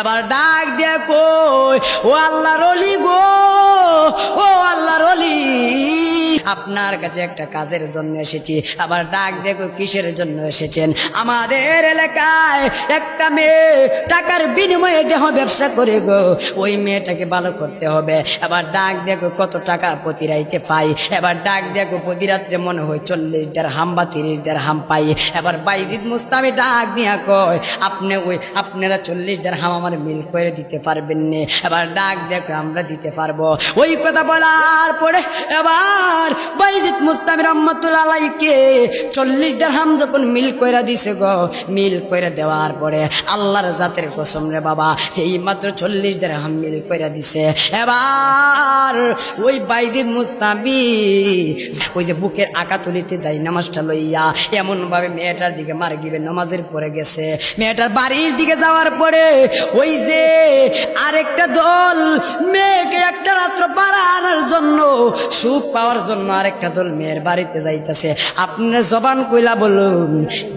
এবার ডাক দিয়ে কই, ও আল্লাহর ওলি গো, ও আল্লাহর ওলি, আপনার কাছে একটা কাজের জন্য এসেছি। আবার ডাক দেখো কিসের জন্য এসেছেন? আমাদের এলাকায় একটা মেয়ে টাকার বিনিময়ে দেহ ব্যবসা করে গো, ওই মেয়েটাকে ভালো করতে হবে। এবার ডাক দেখো কত টাকা প্রতি রাইতে পাই। এবার ডাক দেখো প্রতি রাত্রে মনে হয় 40 দিরহাম বা 30 দিরহাম পাই। এবার বাইজিদ মুস্তামি ডাক দিয়া কয়, আপনারা 40 দিরহাম আমার মিল করে দিতে পারবেন না? এবার ডাক দেখো আমরা দিতে পারবো। ওই কথা বলার পরে এবার বাইজিদ মুস্তামি রহমাতুল্লাহ আলাইহিকে 40 দিরহাম যখন মিল কইরা দিছে গো, মিল কইরা দেওয়ার পরে আল্লাহর জাতের কসম রে বাবা, যে এই মাত্র 40 দিরহাম মিল কইরা দিছে। এবার ওই বাইজিদ মুস্তামি ওই যে বুকের আকা তুলিতে যাই নামাজটা লইয়া এমন ভাবে মেয়েটার দিকে মার গিবে নামাজের পরে গেছে। মেয়েটার বাড়ির দিকে যাওয়ার পরে ওই যে আরেকটা দল মেয়েকে একটা রাত্র পাড়া আনার জন্য, সুখ পাওয়ার জন্য আরেকটা দল মেয়ের বাড়িতে যাইতেছে। আপনারা জবান কইলা বলুন,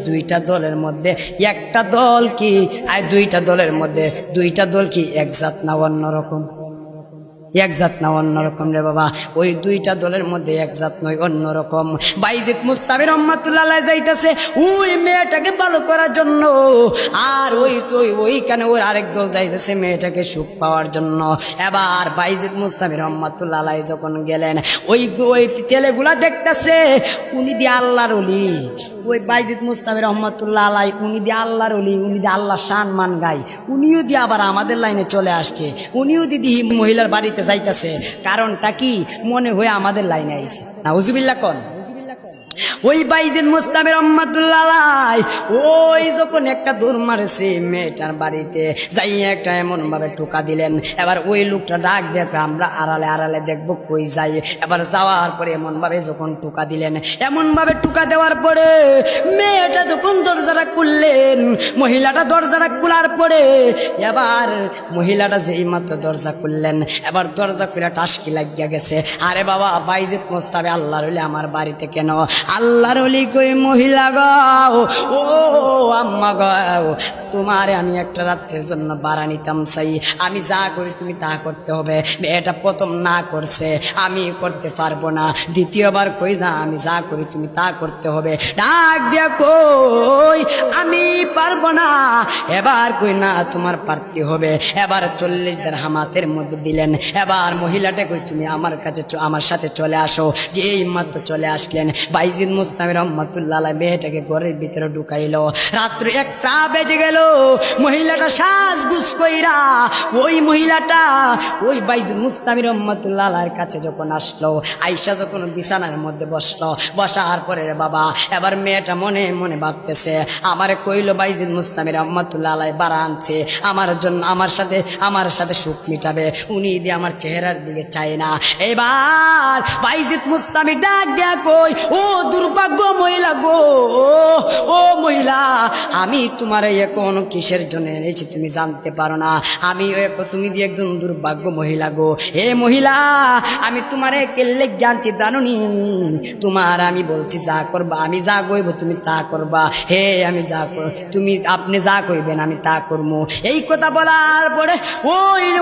দুইটা দলের মধ্যে একটা দল কি আর দুইটা দলের মধ্যে দুইটা দল কি এক জাত না অন্যরকম? এক জাত না অন্যরকম রে বাবা। ওই দুইটা দলের মধ্যে এক জাত নয়, অন্যরকম। বাইজিদ মুস্তামি রহমাতুল্লাহ আলাইহি যাইতেছে ওই মেয়েটাকে ভালো করার জন্য, আর ওইখানে ওর আরেক দল যাইতেছে মেয়েটাকে সুখ পাওয়ার জন্য। এবার বাইজিদ মুস্তামি রহমাতুল্লাহ আলাইহি যখন গেলেন, ওই ছেলেগুলা দেখতেছে উনি দিয়ে আল্লাহর ওলি। ওই বাইজিদ মুস্তামি রহমাতুল্লাহ আলাইহি উনি দিয়ে আল্লাহর ওলি, উনি দিয়ে আল্লাহ শান মান গাই, উনিও দিয়ে আবার আমাদের লাইনে চলে আসছে, উনিও দিদি মহিলার বাড়িতে যাইতেছে। কারণটা কি? মনে হয় আমাদের লাইনে আইছে। নাউজুবিল্লাহ কোন। ওই বাইজিদ মুস্তামি রহমাতুল্লাহ আলাইহি ওই যখন একটা দৌড় মারছে মেয়েটার বাড়িতে যাইয়া একটা এমন ভাবে টোকা দিলেন। এবার ওই লোকটা ডাক দেখে আমরা আড়ালে আড়ালে দেখবো কই যাই। এবার যাওয়ার পরে এমন ভাবে যখন টোকা দিলেন, এমন ভাবে টোকা দেওয়ার পরে মেয়েটা যখন দরজাটা খুললেন, মহিলাটা দরজাটা খোলার পরে এবার মহিলাটা যেই মাত্র দরজা খুললেন, এবার দরজা খুলে টাসকি লাগিয়া গেছে। আরে বাবা বাইজিদ মুস্তামি আল্লাহর ওলি আমার বাড়িতে কেন? আল্লাহর ওলি কই মহিলা গাও, ও আম্মা গাও, তোমারে আমি একটা রাত্রের জন্য ভাড়া নিতাম চাই, আমি যা করি তুমি তা করতে হবে। মেয়েটা প্রথম না করছে, আমি করতে পারবো না। দ্বিতীয়বার কই না, আমি যা করি তুমি তা করতে হবে। ডাক দিয়া কই আমি পারবো না। এবার কই না তোমার পারতে হবে। এবার 40 দিরহাম হাতের মধ্যে দিলেন। এবার মহিলাটা কই তুমি আমার কাছে আমার সাথে চলে আসো। যে এই মাত্র চলে আসলেন, বাইজিদ মুস্তামি রহমাতুল্লাহ আলাইহি মেয়েটাকে ঘরের ভিতরে ঢুকাইলো। রাত্র 1টা বেজে গেল। মহিলাটা সাজগুজ কইরা ওই মহিলাটা ওই বাইজিদ মুস্তামি রহমাতুল্লাহ আলাইহির কাছে যখন আসলো, আয়েশা যখন বিছানার মধ্যে বসলো, বসার পরে বাবা এবার মেয়েটা মনে মনে ভাবতেছে, আমারে কইলো বাইজিদ মুস্তামি রহমাতুল্লাহ আলাইহি বাড়া আনছে আমার জন্য, আমার সাথে সুখ মিটাবে, উনি দিয়ে আমার চেহারার দিকে চায় না। এবার বাইজিদ মুস্তামি ডাক দেয়া কই, ও দুর্ভাগ্য মহিলা গো, ও মহিলা, আমি তোমার এখন কিসের জন্য এনেছি তুমি জানতে পারো না। তুমি দিয়ে একজন দুর্ভাগ্য মহিলা গো। হে মহিলা, আমি তোমারে কেল্লে জানছি জানুনি, তোমার আমি বলছি যা করবা, আমি যা কইব তুমি তা করবা। হে আমি যা আপনি যা কইবেন আমি তা করবো। এই কথা বলার পরে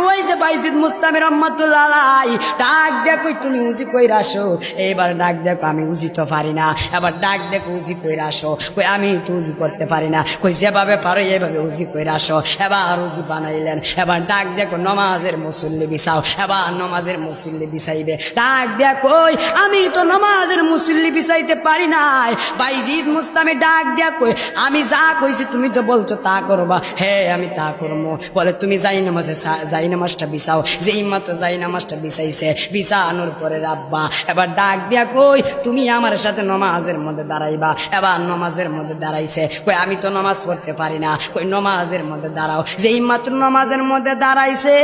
ওই যে বাইজিদ মুস্তামি রহমাতুল্লাহ আলাইহি ডাক দেখো তুমি উজি কইরা আসো। এইবার ডাক দেখো আমি উজি তো পারি না। এবার ডাক দেখো উজি কইরা আসো। কই আমি তো উজি করতে পারি না। কই যেভাবে পারো এইভাবে উজি কইরা আসো। এবার উজি বানাইলেন। এবার ডাক দেখো নমাজের মুসল্লি বিছাও। এবার নমাজের মুসল্লি বিছাইবে। ডাক দেখো আমি তো নমাজের মুসল্লি বিছাইতে পারি নাই। বাইজিদ মুস্তামি ডাক দেখো আমি যা কইছি তুমি তো বলছো তা করবা। হে আমি তা করবো। বলে তুমি যাই নামাজটা বিছাও। যেই মাত্র যাই নামাজটা বিছাইছে, বিছানোর পরে রাব্বা এবার ডাক দিয়া কই তুমি আমার সাথে নমাজের মধ্যে দাঁড়াইবা। এবার নমাজের মধ্যে দাঁড়াইছে। কই আমি তো নমাজ পড়তে পারি না। কই নমাজের মধ্যে দাঁড়াও। যেই মাত্র নমাজের মধ্যে দাঁড়াইছে,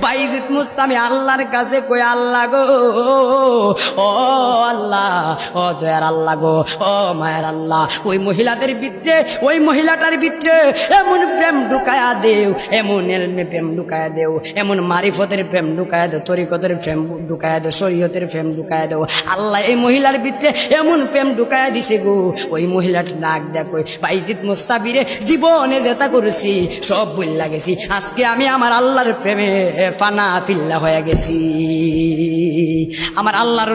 বাইজিদ মুস্তামি আল্লাহর কাছে কই আল্লাহ গো, ও আল্লাহ, ও দয়ার আল্লাহ গো, ও মায়ের আল্লাহ, ওই মহিলাদের ভিতরে, ওই মহিলাটার ভিতরে এমন প্রেম ঢুকায়া দেও, এমন এলমে প্রেম ঢুকায়া দেও, এমন মারিফতের প্রেম ঢুকায়া দেও, তরিকতের প্রেম ঢুকায়া দেও, শরীয়তের প্রেম ঢুকায়া দেও। আল্লাহ এই মহিলার ভিতরে এমন এমন প্রেম ঢুকায়া দিছে গো, ওই মহিলাটা ডাক দেখো বাইজিদ মুস্তাফিরে জীবনে যেটা করেছি সব ভুল গেছি, আজকে আমি আমার আল্লাহর প্রেমে ফানা ফিল্লা হয়ে গেছি। আমার আল্লাহর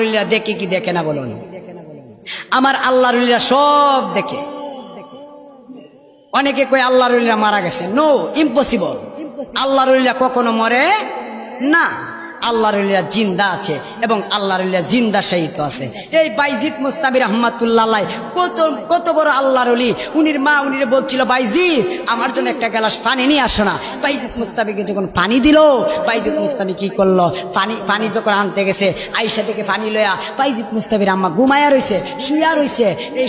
ওলিরা দেখে কি দেখে না বলুন? আমার আল্লাহর ওলিরা সব দেখে। অনেকে কয় আল্লাহর ওলিরা মারা গেছে, নো, ইম্পসিবল। আল্লাহর ওলিরা কখনো মরে না, আল্লাহর ওলিরা জিন্দা আছে এবং আল্লাহর ওলিরা জিন্দা শাহিদ আছে। এই বাইজিদ মুস্তাফি রহমাতুল্লাহ আলাইহি কত বড় আল্লাহর ওলি। উনিরে বলছিল বাইজিদ আমার জন্য একটা গ্লাস পানি নিয়ে আসো না। বাইজিদ মুস্তাফিকে যখন পানি দিল, বাইজিদ মুস্তাফি কি করলো, পানি যখন আনতে গেছে আয়েশা থেকে পানি লয়া বাইজিদ মুস্তাফির আম্মা ঘুমায়া রইছে, শুয়া রইছে। এই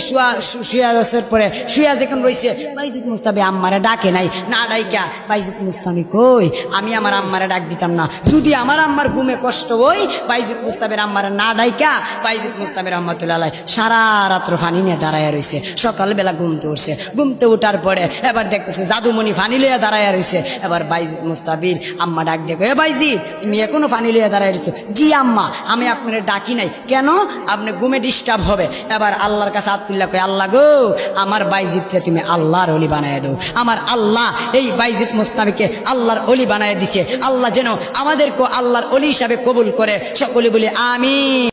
শুয়া রইছের পরে শুয়া যখন রইছে বাইজিদ মুস্তাফি আম্মারে ডাকে নাই, না ডাইকা বাইজিদ মুস্তাফি কই আমি আমার আম্মারে ডাক দিতাম না, যদি আমার আম্মার ঘুমে কষ্ট হই বাইজিদ মুস্তাফির আম্মারে না ডাইকা বাইজিদ মুস্তাফি রহমাতুল্লাহ আলাইহি সারা রাত্র পানি নিয়ে দাঁড়াইয়া রইছে। সকালবেলা ঘুমতে উঠছে, ঘুমতে উঠার পরে এবার দেখতেছে জাদুমণি পানি লইয়া দাঁড়াইয়া রইছে। এবার বাইজিদ মুস্তাফির আম্মা ডাক দেখো, এ বাইজিদ তুমি এখনো পানি লইয়া দাঁড়াইয়া রইছো? জি আম্মা, আমি আপনার ডাকি নাই। কেন? আপনি ঘুমে ডিস্টার্ব হবে। এবার আল্লাহর কাছে আত্মুল্লাহ কয়, আল্লাহ গো আমার বাইজিদকে তুমি আল্লাহর ওলি বানায় দাও। আমার আল্লাহ এই বাইজিদ মুস্তাফিকে আল্লাহর ওলি বানায় দিছে। আল্লাহ যেন আমাদেরকে আল্লাহর ওলি হিসাবে কবুল করে। সকলে বলি আমিন।